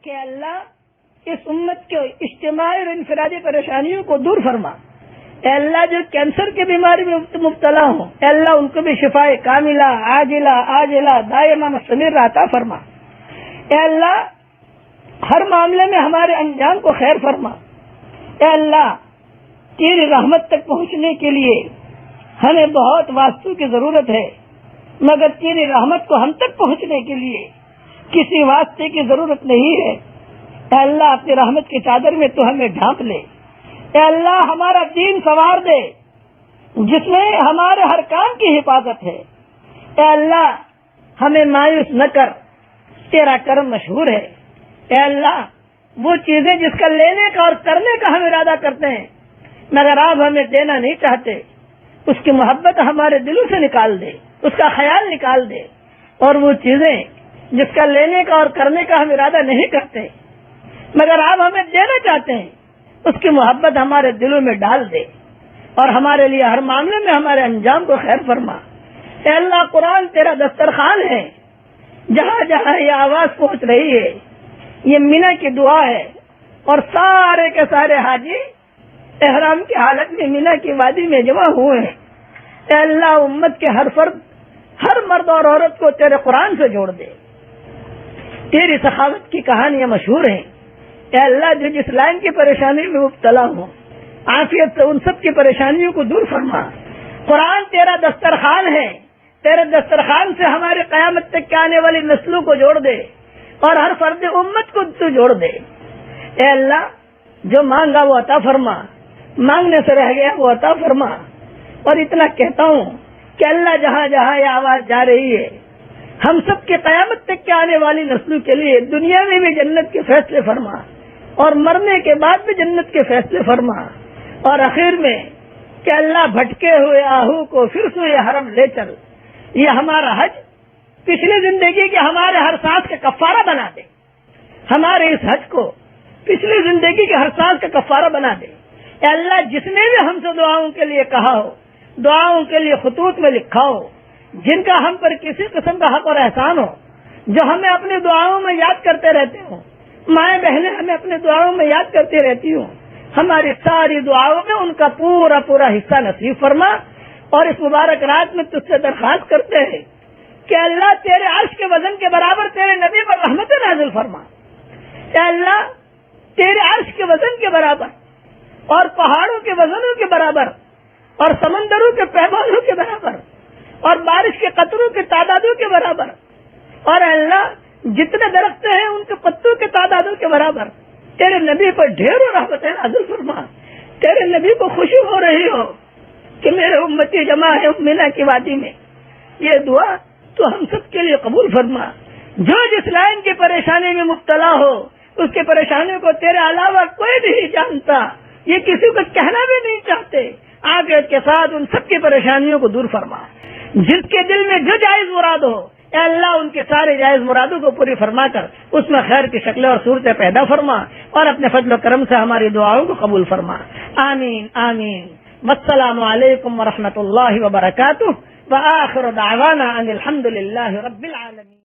کہ اللہ اس امت کے اجتماعی اور انفرادی پریشانیوں کو دور فرما۔ اے اللہ جو کینسر کی بیماری میں مبتلا ہوں، اے اللہ ان کو بھی شفائے کاملہ عاجلہ دائمہ مستمر عطا فرما۔ اے اللہ ہر معاملے میں ہمارے انجام کو خیر فرما۔ اے اللہ تیری رحمت تک پہنچنے کے لیے ہمیں بہت واسطوں کی ضرورت ہے، مگر تیری رحمت کو ہم تک پہنچنے کے لیے کسی واسطے کی ضرورت نہیں ہے۔ اے اللہ اپنی رحمت کی چادر میں تو ہمیں ڈھانپ لے۔ اے اللہ ہمارا دین سنوار دے جس میں ہمارے ہر کام کی حفاظت ہے۔ اے اللہ ہمیں مایوس نہ کر، تیرا کرم مشہور ہے۔ اے اللہ وہ چیزیں جس کا لینے کا اور کرنے کا ہم ارادہ کرتے ہیں مگر آپ ہمیں دینا نہیں چاہتے، اس کی محبت ہمارے دلوں سے نکال دے، اس کا خیال نکال دے، اور وہ چیزیں جس کا لینے کا اور کرنے کا ہم ارادہ نہیں کرتے مگر آپ ہمیں دینا چاہتے ہیں، اس کی محبت ہمارے دلوں میں ڈال دے، اور ہمارے لیے ہر معاملے میں ہمارے انجام کو خیر فرما۔ اے اللہ قرآن تیرا دسترخوان ہے، جہاں جہاں یہ آواز پہنچ رہی ہے یہ مینا کی دعا ہے، اور سارے کے سارے حاجی احرام کی حالت میں مینا کی وادی میں جمع ہوئے ہیں۔ اے اللہ امت کے ہر فرد، ہر مرد اور عورت کو تیرے قرآن سے جوڑ دے۔ تیری سخاوت کی کہانیاں مشہور ہیں۔ اے اللہ جو جس لائن کی پریشانی میں مبتلا ہوں عافیت سے ان سب کی پریشانیوں کو دور فرما۔ قرآن تیرا دسترخوان ہے، تیرے دسترخوان سے ہمارے قیامت تک کے آنے والی نسلوں کو جوڑ دے، اور ہر فرد امت کو تو جوڑ دے۔ اے اللہ جو مانگا وہ عطا فرما، مانگنے سے رہ گیا وہ عطا فرما۔ اور اتنا کہتا ہوں کہ اللہ جہاں جہاں یہ آواز جا رہی ہے ہم سب کے قیامت تک کے آنے والی نسلوں کے لیے دنیا میں بھی جنت کے فیصلے فرما، اور مرنے کے بعد بھی جنت کے فیصلے فرما، اور آخر میں کہ اللہ بھٹکے ہوئے آہو کو پھر سوئے حرم لے چل۔ یہ ہمارا حج پچھلی زندگی کے ہمارے ہر سانس کا کفارہ بنا دے، ہمارے اس حج کو پچھلی زندگی کے ہر سانس کا کفارہ بنا دے۔ اے اللہ جس نے بھی ہم سے دعاؤں کے لیے کہا ہو، دعاؤں کے لیے خطوط میں لکھا ہو، جن کا ہم پر کسی قسم کا حق اور احسان ہو، جو ہمیں اپنی دعاؤں میں یاد کرتے رہتے ہوں، مائیں بہنیں ہمیں اپنے دعاؤں میں یاد کرتی رہتی ہوں، ہماری ساری دعاؤں میں ان کا پورا پورا حصہ نصیب فرما۔ اور اس مبارک رات میں تجھ سے درخواست کرتے ہیں کہ اللہ تیرے عرش کے وزن کے برابر تیرے نبی پر رحمت نازل فرما۔ اے اللہ تیرے عرش کے وزن کے برابر، اور پہاڑوں کے وزنوں کے برابر، اور سمندروں کے پیمانوں کے برابر، اور بارش کے قطروں کی تعدادوں کے برابر، اور اے اللہ جتنے درخت ہیں ان کے پتوں کے تعدادوں کے برابر تیرے نبی پر ڈھیروں رحمتیں نازل فرما۔ تیرے نبی کو خوشی ہو رہی ہو کہ میرے امتی جمع ہے مینا کی وادی میں، یہ دعا تو ہم سب کے لیے قبول فرما۔ جو جس لائن کی پریشانی میں مبتلا ہو اس کی پریشانیوں کو تیرے علاوہ کوئی نہیں جانتا، یہ کسی کو کہنا بھی نہیں چاہتے، عافیت کے ساتھ ان سب کی پریشانیوں کو دور فرما۔ جس کے دل میں جو جائز مراد ہو اے اللہ ان کے سارے جائز مرادوں کو پوری فرما کر اس میں خیر کی شکلیں اور صورتیں پیدا فرما، اور اپنے فضل و کرم سے ہماری دعاؤں کو قبول فرما۔ آمین آمین۔ والسلام علیکم ورحمۃ اللہ وبرکاتہ، وآخر دعوانا ان الحمد للہ رب العالمین۔